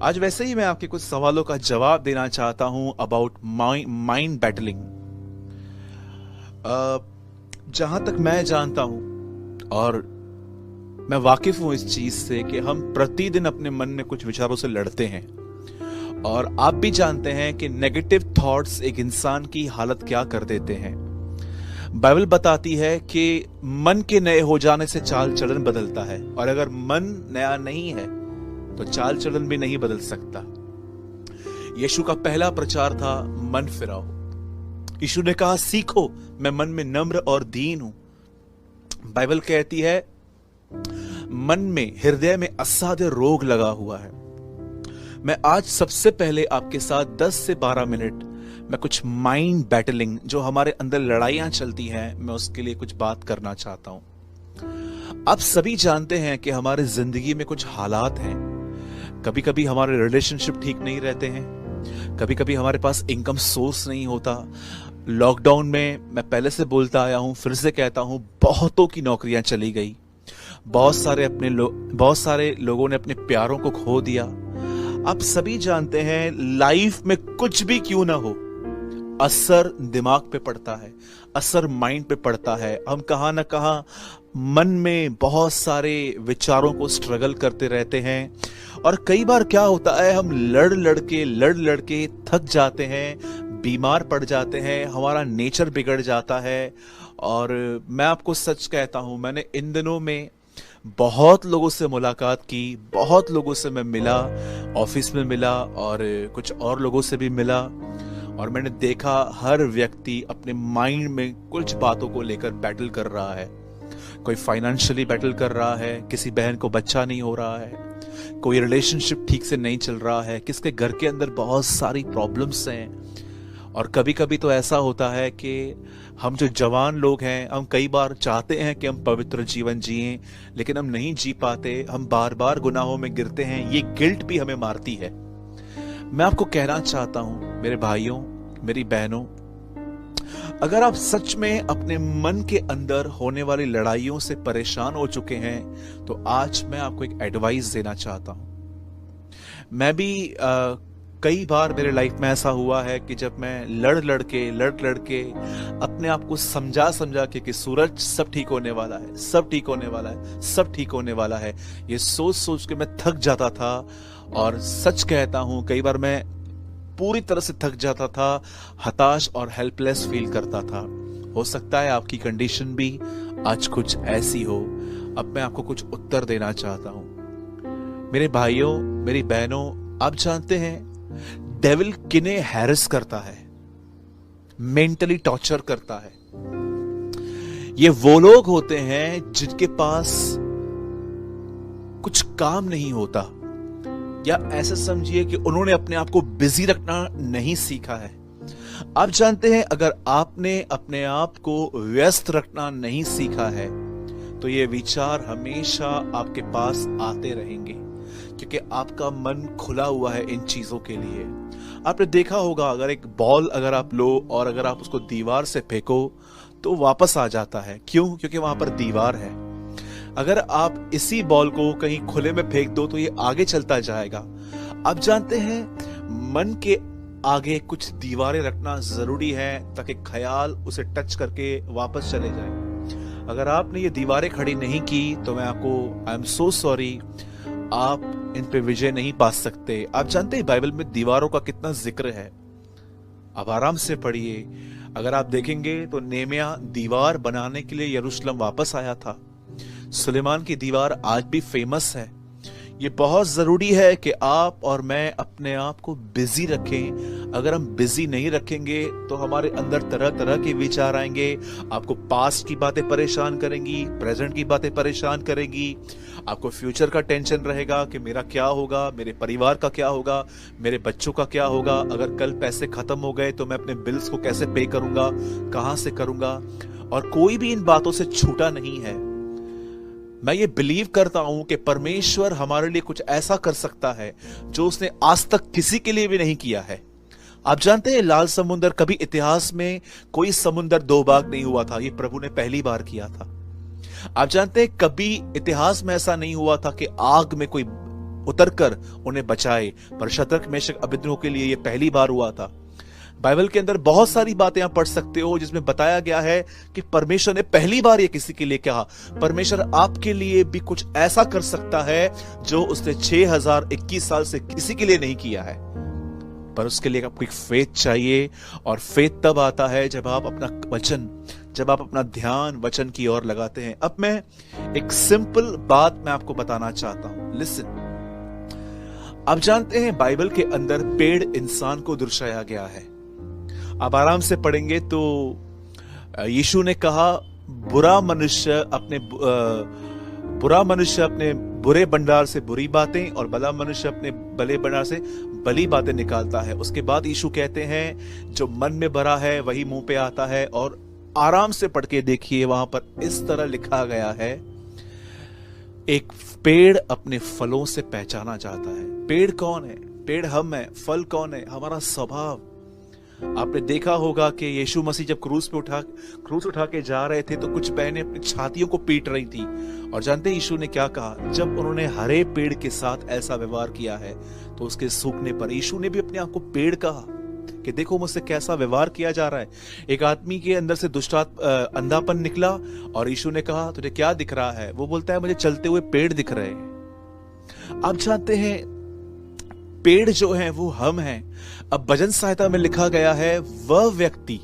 आज वैसे ही मैं आपके कुछ सवालों का जवाब देना चाहता हूं अबाउट माइंड बैटलिंग। जहां तक मैं जानता हूं और मैं वाकिफ हूं इस चीज से कि हम प्रतिदिन अपने मन में कुछ विचारों से लड़ते हैं, और आप भी जानते हैं कि नेगेटिव थॉट्स एक इंसान की हालत क्या कर देते हैं। बाइबल बताती है कि मन के नए हो जाने से चाल चलन बदलता है, और अगर मन नया नहीं है तो चाल चलन भी नहीं बदल सकता। यीशु का पहला प्रचार था मन फिराओ। यीशु ने कहा सीखो, मैं मन में नम्र और दीन हूं। बाइबल कहती है मन में, हृदय में असाध्य रोग लगा हुआ है। मैं आज सबसे पहले आपके साथ 10 से 12 मिनट मैं कुछ माइंड बैटलिंग, जो हमारे अंदर लड़ाइयां चलती हैं, मैं उसके लिए कुछ बात करना चाहता हूं। आप सभी जानते हैं कि हमारे जिंदगी में कुछ हालात हैं। कभी कभी हमारे रिलेशनशिप ठीक नहीं रहते हैं, कभी कभी हमारे पास इनकम सोर्स नहीं होता। लॉकडाउन में मैं पहले से बोलता आया हूं, फिर से कहता हूं, बहुतों की नौकरियां चली गई। बहुत सारे लोगों ने अपने प्यारों को खो दिया। आप सभी जानते हैं लाइफ में कुछ भी क्यों ना हो, असर दिमाग पे पड़ता है, असर माइंड पे पड़ता है। हम कहां ना कहां मन में बहुत सारे विचारों को स्ट्रगल करते रहते हैं, और कई बार क्या होता है, हम लड़ लड़ के थक जाते हैं, बीमार पड़ जाते हैं, हमारा नेचर बिगड़ जाता है। और मैं आपको सच कहता हूं, मैंने इन दिनों में बहुत लोगों से मुलाकात की, बहुत लोगों से मैं मिला, ऑफिस में मिला और कुछ और लोगों से भी मिला, और मैंने देखा हर व्यक्ति अपने माइंड में कुछ बातों को लेकर बैटल कर रहा है। कोई फाइनेंशियली बैटल कर रहा है, किसी बहन को बच्चा नहीं हो रहा है, कोई रिलेशनशिप ठीक से नहीं चल रहा है, किसके घर के अंदर बहुत सारी प्रॉब्लम्स हैं। और कभी कभी तो ऐसा होता है कि हम जो जवान लोग हैं, हम कई बार चाहते हैं कि हम पवित्र जीवन जिएं, लेकिन हम नहीं जी पाते, हम बार बार गुनाहों में गिरते हैं। ये गिल्ट भी हमें मारती है। मैं आपको कहना चाहता हूं मेरे भाइयों, मेरी बहनों, अगर आप सच में अपने मन के अंदर होने वाली लड़ाइयों से परेशान हो चुके हैं, तो आज मैं आपको एक एडवाइस देना चाहता हूं। मैं भी कई बार मेरे लाइफ में ऐसा हुआ है कि जब मैं लड़ लड़ के अपने आप को समझा कि सूरज सब ठीक होने वाला है, सब ठीक होने वाला है, सब ठीक होने वाला है, ये सोच सोच के मैं थक जाता था। और सच कहता हूं, कई बार मैं पूरी तरह से थक जाता था, हताश और हेल्पलेस फील करता था। हो सकता है आपकी कंडीशन भी आज कुछ ऐसी हो। अब मैं आपको कुछ उत्तर देना चाहता हूं। मेरे भाइयों, मेरी बहनों, आप जानते हैं डेविल किन्हें हैरेस करता है, मेंटली टॉर्चर करता है? ये वो लोग होते हैं जिनके पास कुछ काम नहीं होता, या ऐसा समझिए कि उन्होंने अपने आप को बिजी रखना नहीं सीखा है। आप जानते हैं, अगर आपने अपने आप को व्यस्त रखना नहीं सीखा है, तो ये विचार हमेशा आपके पास आते रहेंगे, क्योंकि आपका मन खुला हुआ है इन चीजों के लिए। आपने देखा होगा, अगर एक बॉल अगर आप लो और अगर आप उसको दीवार से फेंको तो वापस आ जाता है। क्यों? क्योंकि वहां पर दीवार है। अगर आप इसी बॉल को कहीं खुले में फेंक दो तो ये आगे चलता जाएगा। आप जानते हैं, मन के आगे कुछ दीवारें रखना जरूरी है, ताकि ख्याल उसे टच करके वापस चले जाए। अगर आपने ये दीवारें खड़ी नहीं की तो मैं आपको, आई एम सो सॉरी, आप इन पे विजय नहीं पा सकते। आप जानते हैं बाइबल में दीवारों का कितना जिक्र है, आप आराम से पढ़िए। अगर आप देखेंगे तो नेमिया दीवार बनाने के लिए यरूशलेम वापस आया था। सुलेमान की दीवार आज भी फेमस है। ये बहुत जरूरी है कि आप और मैं अपने आप को बिजी रखें। अगर हम बिजी नहीं रखेंगे तो हमारे अंदर तरह तरह के विचार आएंगे। आपको पास्ट की बातें परेशान करेंगी, प्रेजेंट की बातें परेशान करेगी, आपको फ्यूचर का टेंशन रहेगा कि मेरा क्या होगा, मेरे परिवार का क्या होगा, मेरे बच्चों का क्या होगा, अगर कल पैसे खत्म हो गए तो मैं अपने बिल्स को कैसे पे करूंगा, कहां से करूंगा। और कोई भी इन बातों से छूटा नहीं है। मैं ये बिलीव करता हूं कि परमेश्वर हमारे लिए कुछ ऐसा कर सकता है जो उसने आज तक किसी के लिए भी नहीं किया है। आप जानते हैं, लाल समुद्र, कभी इतिहास में कोई समुद्र दो भाग नहीं हुआ था, ये प्रभु ने पहली बार किया था। आप जानते हैं, कभी इतिहास में ऐसा नहीं हुआ था कि आग में कोई उतरकर उन्हें बचाए। पर शद्रक, मेशक, अबेदनगो के लिए यह पहली बार हुआ था। बाइबल के अंदर बहुत सारी बातें आप पढ़ सकते हो जिसमें बताया गया है कि परमेश्वर ने पहली बार ये किसी के लिए कहा। परमेश्वर आपके लिए भी कुछ ऐसा कर सकता है जो उसने 6021 साल से किसी के लिए नहीं किया है। पर उसके लिए आपको एक फेथ चाहिए, और फेथ तब आता है जब आप अपना ध्यान वचन की ओर लगाते हैं। अब मैं एक सिंपल बात मैं आपको बताना चाहता हूं, लिसन। आप जानते हैं बाइबल के अंदर पेड़ इंसान को दर्शाया गया है। आप आराम से पढ़ेंगे तो यीशु ने कहा, बुरा मनुष्य अपने बुरे भंडार से बुरी बातें और भला मनुष्य अपने भले भंडार से भली बातें निकालता है। उसके बाद यीशु कहते हैं, जो मन में भरा है वही मुंह पे आता है। और आराम से पढ़ के देखिए, वहां पर इस तरह लिखा गया है, एक पेड़ अपने फलों से पहचाना जाता है। पेड़ कौन है? पेड़ हम है। फल कौन है? हमारा स्वभाव। आपने देखा होगा कि यीशु मसीह जब क्रूस उठा के जा रहे थे तो कुछ बहनें अपनी छातियों को पीट रही थी। और जानते हैं यीशु ने क्या कहा? जब उन्होंने हरे पेड़ के साथ ऐसा व्यवहार किया है तो उसके सूखने पर यीशु ने भी अपने आप को पेड़ कहा कि देखो मुझसे कैसा व्यवहार किया जा रहा है। एक आदमी के अंदर से अंधापन निकला और यीशु ने कहा, तुझे क्या दिख रहा है? वो बोलता है, मुझे चलते हुए पेड़ दिख रहे हैं। आप जानते हैं पेड़ जो है वो हम हैं। अब भजन संहिता में लिखा गया है, वह व्यक्ति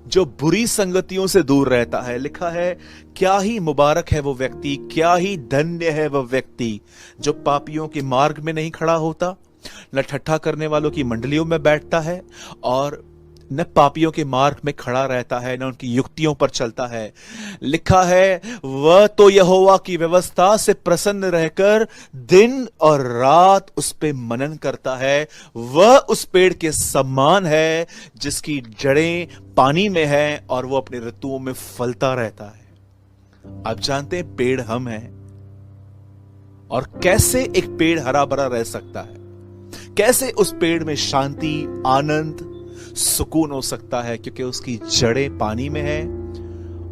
जो बुरी संगतियों से दूर रहता है। लिखा है, क्या ही मुबारक है वो व्यक्ति, क्या ही धन्य है वह व्यक्ति जो पापियों के मार्ग में नहीं खड़ा होता, न ठट्ठा करने वालों की मंडलियों में बैठता है, और न पापियों के मार्ग में खड़ा रहता है, न उनकी युक्तियों पर चलता है। लिखा है, वह तो यहोवा की व्यवस्था से प्रसन्न रहकर दिन और रात उस पे मनन करता है। वह उस पेड़ के समान है जिसकी जड़ें पानी में है और वो अपने ऋतुओं में फलता रहता है। आप जानते हैं पेड़ हम हैं। और कैसे एक पेड़ हरा भरा रह सकता है? कैसे उस पेड़ में शांति, आनंद, सुकून हो सकता है? क्योंकि उसकी जड़ें पानी में है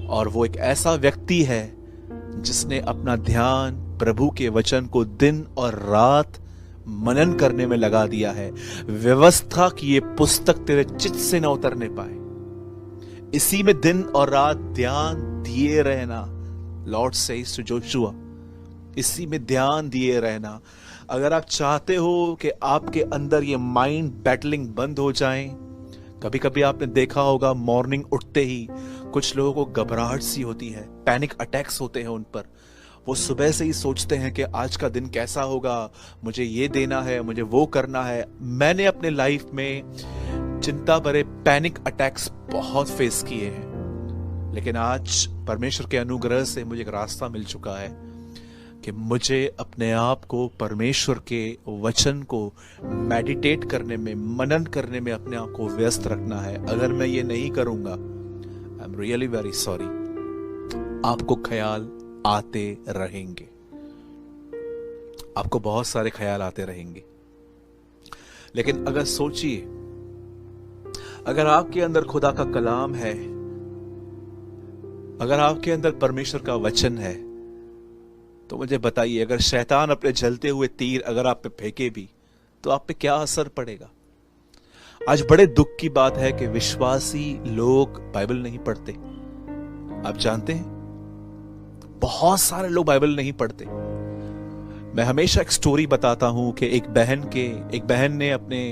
और वो एक ऐसा व्यक्ति है जिसने अपना ध्यान प्रभु के वचन को दिन और रात मनन करने में लगा दिया है। व्यवस्था की ये पुस्तक तेरे चित्त से न उतरने पाए, इसी में दिन और रात ध्यान दिए रहना। लॉर्ड सेज टू जोशुआ, इसी में ध्यान दिए रहना। अगर आप चाहते हो कि आपके अंदर ये माइंड बैटलिंग बंद हो जाए, कभी कभी आपने देखा होगा मॉर्निंग उठते ही कुछ लोगों को घबराहट सी होती है, पैनिक अटैक्स होते हैं उन पर। वो सुबह से ही सोचते हैं कि आज का दिन कैसा होगा, मुझे ये देना है, मुझे वो करना है। मैंने अपने लाइफ में चिंता भरे पैनिक अटैक्स बहुत फेस किए हैं, लेकिन आज परमेश्वर के अनुग्रह से मुझे एक रास्ता मिल चुका है कि मुझे अपने आप को परमेश्वर के वचन को मेडिटेट करने में, मनन करने में अपने आप को व्यस्त रखना है। अगर मैं ये नहीं करूंगा, I am really very sorry, आपको ख्याल आते रहेंगे, आपको बहुत सारे ख्याल आते रहेंगे। लेकिन अगर सोचिए, अगर आपके अंदर खुदा का कलाम है, अगर आपके अंदर परमेश्वर का वचन है, तो मुझे बताइए, अगर शैतान अपने जलते हुए तीर अगर आप पे फेंके भी तो आप पे क्या असर पड़ेगा? आज बड़े दुख की बात है कि विश्वासी लोग बाइबल नहीं पढ़ते। आप जानते हैं, बहुत सारे लोग बाइबल नहीं पढ़ते। मैं हमेशा एक स्टोरी बताता हूं कि एक बहन ने अपने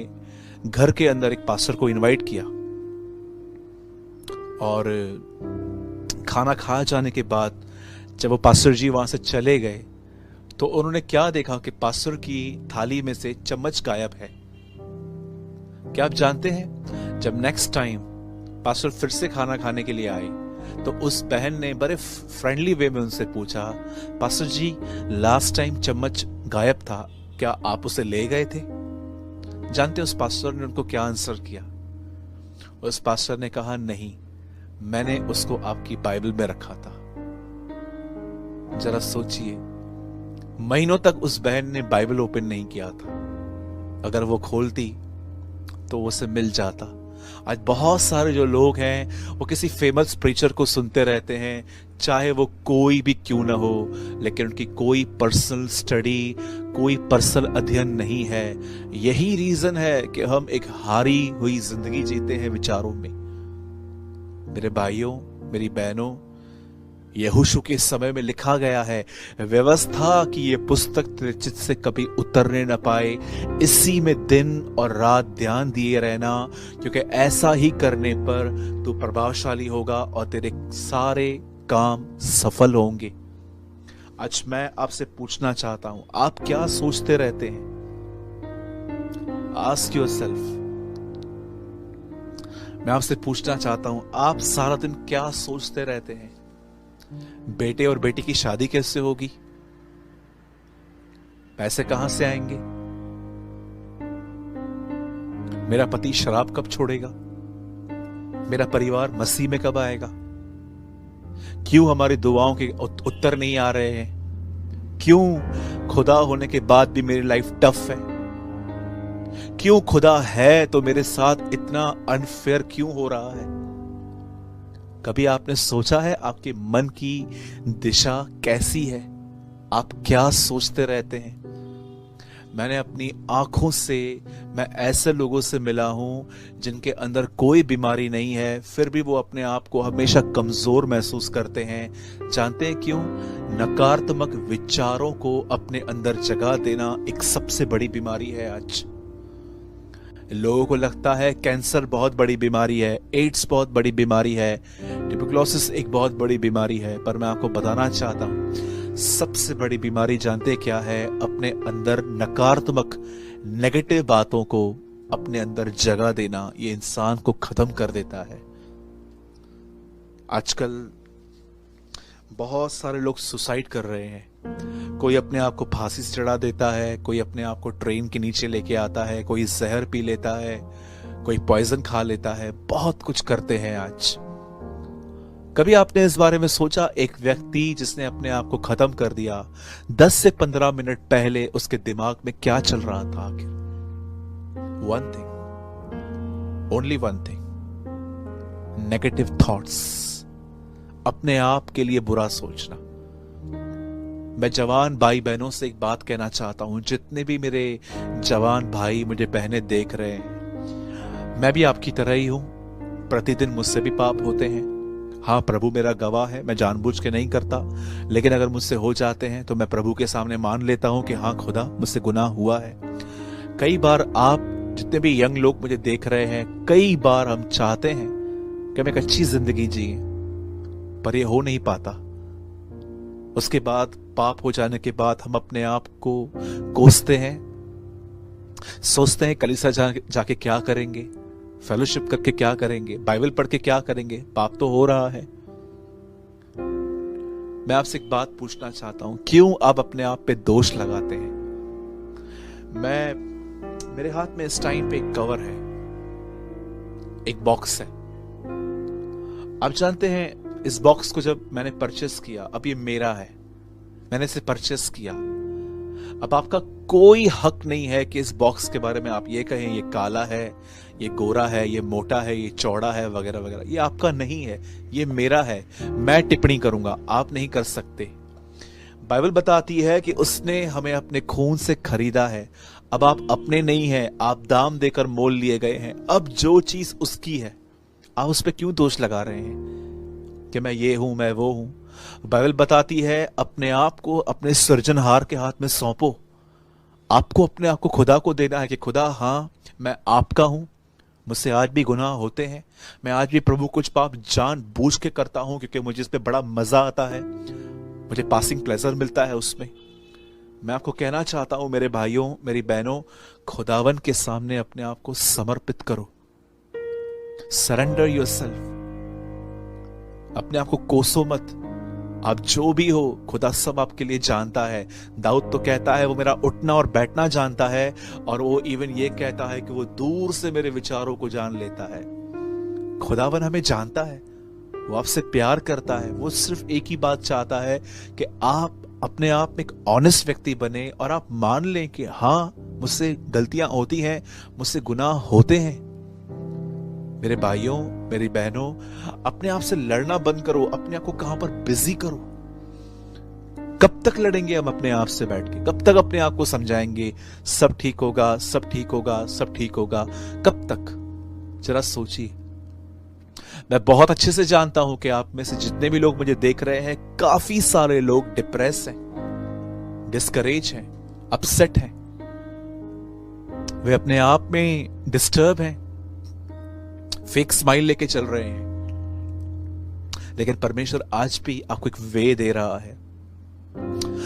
घर के अंदर एक पास्टर को इनवाइट किया, और खाना खा जाने के बाद जब वो पास्टर जी वहां से चले गए तो उन्होंने क्या देखा कि पास्टर की थाली में से चम्मच गायब है। क्या आप जानते हैं, जब नेक्स्ट टाइम पास्टर फिर से खाना खाने के लिए आए तो उस बहन ने बड़े फ्रेंडली वे में उनसे पूछा, पास्टर जी लास्ट टाइम चम्मच गायब था, क्या आप उसे ले गए थे? जानते हैं उस पास्टर ने उनको क्या आंसर किया? उस पास्टर ने कहा, नहीं, मैंने उसको आपकी बाइबल में रखा था। जरा सोचिए, महीनों तक उस बहन ने बाइबल ओपन नहीं किया था। अगर वो खोलती तो उसे मिल जाता। आज बहुत सारे जो लोग हैं वो किसी फेमस प्रीचर को सुनते रहते हैं, चाहे वो कोई भी क्यों ना हो, लेकिन उनकी कोई पर्सनल स्टडी, कोई पर्सनल अध्ययन नहीं है। यही रीजन है कि हम एक हारी हुई जिंदगी जीते हैं विचारों में। मेरे भाइयों, मेरी बहनों, यहोशू के समय में लिखा गया है, व्यवस्था की ये पुस्तक तेरे चित्त से कभी उतरने न पाए, इसी में दिन और रात ध्यान दिए रहना, क्योंकि ऐसा ही करने पर तू प्रभावशाली होगा और तेरे सारे काम सफल होंगे। आज मैं आपसे पूछना चाहता हूं, आप क्या सोचते रहते हैं? Ask yourself. मैं आपसे पूछना चाहता हूं, आप सारा दिन क्या सोचते रहते हैं? बेटे और बेटी की शादी कैसे होगी? पैसे कहां से आएंगे? मेरा पति शराब कब छोड़ेगा? मेरा परिवार मसीह में कब आएगा? क्यों हमारी दुआओं के उत्तर नहीं आ रहे हैं? क्यों खुदा होने के बाद भी मेरी लाइफ टफ है? क्यों खुदा है तो मेरे साथ इतना अनफेयर क्यों हो रहा है? कभी आपने सोचा है आपके मन की दिशा कैसी है? आप क्या सोचते रहते हैं? मैंने अपनी आंखों से मैं ऐसे लोगों से मिला हूं जिनके अंदर कोई बीमारी नहीं है, फिर भी वो अपने आप को हमेशा कमजोर महसूस करते हैं। जानते हैं क्यों? नकारात्मक विचारों को अपने अंदर जगह देना एक सबसे बड़ी बीमारी है। आज लोगों को लगता है कैंसर बहुत बड़ी बीमारी है, एड्स बहुत बड़ी बीमारी है, ट्यूबरकुलोसिस एक बहुत बड़ी बीमारी है, पर मैं आपको बताना चाहता हूं सबसे बड़ी बीमारी जानते क्या है? अपने अंदर नकारात्मक नेगेटिव बातों को अपने अंदर जगह देना। ये इंसान को खत्म कर देता है। आजकल बहुत सारे लोग सुसाइड कर रहे हैं। कोई अपने आप को फांसी से चढ़ा देता है, कोई अपने आप को ट्रेन के नीचे लेके आता है, कोई जहर पी लेता है, कोई पॉइजन खा लेता है, बहुत कुछ करते हैं आज। कभी आपने इस बारे में सोचा, एक व्यक्ति जिसने अपने आप को खत्म कर दिया, 10 से 15 मिनट पहले उसके दिमाग में क्या चल रहा था आखिर? One thing, only one thing, negative thoughts, अपने आप के लिए बुरा सोचना। मैं जवान भाई बहनों से एक बात कहना चाहता हूं, जितने भी मेरे जवान भाई मुझे बहनें देख रहे हैं, मैं भी आपकी तरह ही हूं। प्रतिदिन मुझसे भी पाप होते हैं। हाँ, प्रभु मेरा गवाह है, मैं जानबूझ के नहीं करता, लेकिन अगर मुझसे हो जाते हैं तो मैं प्रभु के सामने मान लेता हूं कि हाँ खुदा, मुझसे गुनाह हुआ है। कई बार आप जितने भी यंग लोग मुझे देख रहे हैं, कई बार हम चाहते हैं कि हम एक अच्छी जिंदगी जिए, पर ये हो नहीं पाता। उसके बाद पाप हो जाने के बाद हम अपने आप को कोसते हैं, सोचते हैं कलीसिया जाके क्या करेंगे, फेलोशिप करके क्या करेंगे, बाइबल पढ़ के क्या करेंगे, पाप तो हो रहा है। मैं आपसे एक बात पूछना चाहता हूं, क्यों आप अपने आप पे दोष लगाते हैं? मेरे हाथ में इस टाइम पे एक कवर है, एक बॉक्स है। आप जानते हैं इस बॉक्स को जब मैंने परचेस किया, अब ये मेरा है, मैंने इसे परचेस किया। अब आपका कोई हक नहीं है कि इस बॉक्स के बारे में आप ये कहें ये काला है, ये गोरा है, ये मोटा है, ये चौड़ा है, वगैरह वगैरह। ये आपका नहीं है, ये मेरा है। मैं टिप्पणी करूंगा, आप नहीं कर सकते। बाइबल बताती है कि उसने हमें अपने खून से खरीदा है। अब आप अपने नहीं हैं, आप दाम देकर मोल लिए गए हैं। अब जो चीज उसकी है, आप उस पर क्यों दोष लगा रहे हैं कि मैं ये हूं, मैं वो हूं? बाइबल बताती है अपने आप को अपने सृजनहार के हाथ में सौंपो। आपको अपने आप को खुदा को देना है कि खुदा, हाँ मैं आपका हूं, मुझसे आज भी गुनाह होते हैं, मैं आज भी प्रभु कुछ पाप जान बूझ के करता हूं, क्योंकि मुझे इस पे बड़ा मजा आता है, मुझे पासिंग प्लेजर मिलता है उसमें। मैं आपको कहना चाहता हूं मेरे भाइयों, मेरी बहनों, खुदावन के सामने अपने आप को समर्पित करो। Surrender yourself. अपने आप को कोसो मत। आप जो भी हो, खुदा सब आपके लिए जानता है। दाऊद तो कहता है वो मेरा उठना और बैठना जानता है, और वो इवन ये कहता है कि वो दूर से मेरे विचारों को जान लेता है। खुदावन हमें जानता है, वो आपसे प्यार करता है। वो सिर्फ एक ही बात चाहता है कि आप अपने आप में एक ऑनेस्ट व्यक्ति बने और आप मान लें कि हाँ मुझसे गलतियां होती हैं, मुझसे गुनाह होते हैं। मेरे भाइयों, मेरी बहनों, अपने आप से लड़ना बंद करो। अपने आप को कहां पर बिजी करो, कब तक लड़ेंगे हम अपने आप से बैठ के? कब तक अपने आप को समझाएंगे सब ठीक होगा, सब ठीक होगा, सब ठीक होगा? कब तक? जरा सोचिए। मैं बहुत अच्छे से जानता हूं कि आप में से जितने भी लोग मुझे देख रहे हैं, काफी सारे लोग डिप्रेस हैं, डिस्करेज हैं, अपसेट हैं, वे अपने आप में डिस्टर्ब हैं, फेक स्माइल लेके चल रहे हैं। लेकिन परमेश्वर आज भी आपको एक वे दे रहा है।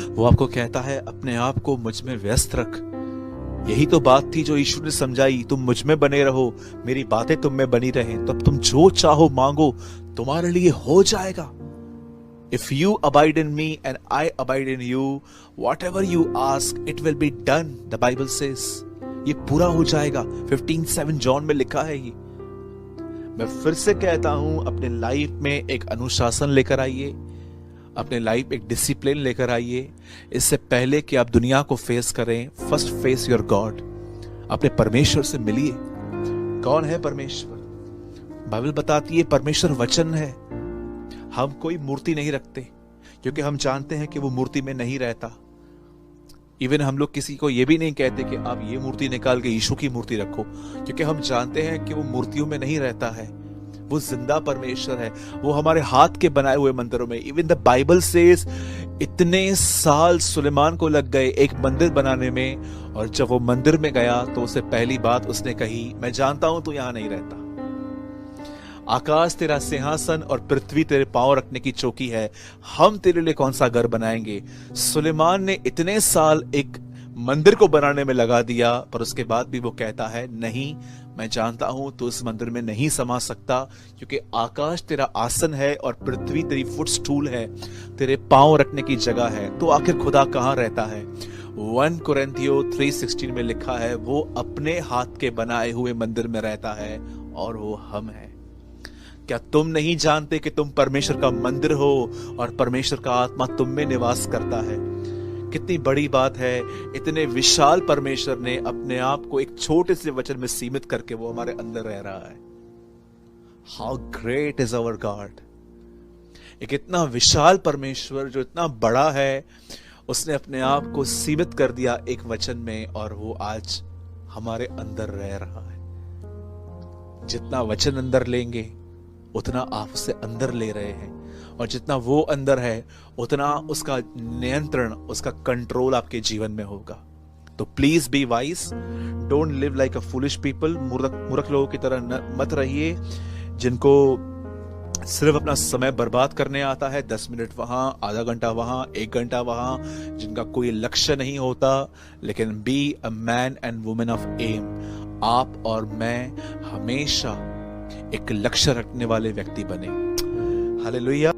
वो आपको कहता है अपने आप को मुझ में व्यस्त रख। यही तो बात थी जो यीशु ने समझाई, तुम मुझ में बने रहो, मेरी बातें तुम में बनी रहें, तब तुम जो चाहो मांगो, तुम्हारे लिए हो जाएगा। If you abide in me and I abide in you, whatever you ask, it will be done, the Bible says. ये पूरा हो जाएगा। 15:7 जॉन में लिखा है ये। मैं फिर से कहता हूं, अपने लाइफ में एक अनुशासन लेकर आइए, अपने लाइफ एक डिसिप्लिन लेकर आइए। इससे पहले कि आप दुनिया को फेस करें, फर्स्ट फेस योर गॉड। अपने परमेश्वर से मिलिए। कौन है परमेश्वर? बाइबल बताती है परमेश्वर वचन है। हम कोई मूर्ति नहीं रखते क्योंकि हम जानते हैं कि वो मूर्ति में नहीं रहता। इवन हम लोग किसी को ये भी नहीं कहते कि आप ये मूर्ति निकाल के यीशु की मूर्ति रखो, क्योंकि हम जानते हैं कि वो मूर्तियों में नहीं रहता है। वो जिंदा परमेश्वर है। वो हमारे हाथ के बनाए हुए मंदिरों में। इवन द बाइबल सेज इतने साल सुलेमान को लग गए एक मंदिर बनाने में, और जब वो मंदिर में गया तो उसे पहली बात उसने कही, मैं जानता हूं तू यहां नहीं रहता। आकाश तेरा सिंहासन और पृथ्वी तेरे पांव रखने की चौकी है, हम तेरे लिए कौन सा घर बनाएंगे। सुलेमान ने इतने साल एक मंदिर को बनाने में लगा दिया, पर उसके बाद भी वो कहता है नहीं, मैं जानता हूं तू इस मंदिर में नहीं समा सकता, क्योंकि आकाश तेरा आसन है और पृथ्वी तेरी फुटस्टूल है, तेरे पांव रखने की जगह है। तो आखिर खुदा कहां रहता है? 1 कुरिन्थियों 3:16 में लिखा है, वो अपने हाथ के बनाए हुए मंदिर में रहता है, और वो हम हैं। क्या तुम नहीं जानते कि तुम परमेश्वर का मंदिर हो और परमेश्वर का आत्मा तुम में निवास करता है? कितनी बड़ी बात है। इतने विशाल परमेश्वर ने अपने आप को एक छोटे से वचन में सीमित करके वो हमारे अंदर रह रहा है। How great is our God. एक इतना विशाल परमेश्वर जो इतना बड़ा है, उसने अपने आप को सीमित कर दिया एक वचन में, और वो आज हमारे अंदर रह रहा है। जितना वचन अंदर लेंगे उतना आप उसे अंदर ले रहे हैं, और जितना वो अंदर है उतना उसका नियंत्रण, उसका कंट्रोल आपके जीवन में होगा। तो please be wise, don't live like a foolish people. मूर्ख लोगों की तरह मत रहिए, जिनको सिर्फ अपना समय बर्बाद करने आता है। 10 मिनट वहां, आधा घंटा वहां, 1 घंटा वहां, जिनका कोई लक्ष्य नहीं होता। लेकिन be a man and women of aim. आप और मैं हमेशा एक लक्ष्य रखने वाले व्यक्ति बने। हालेलुया।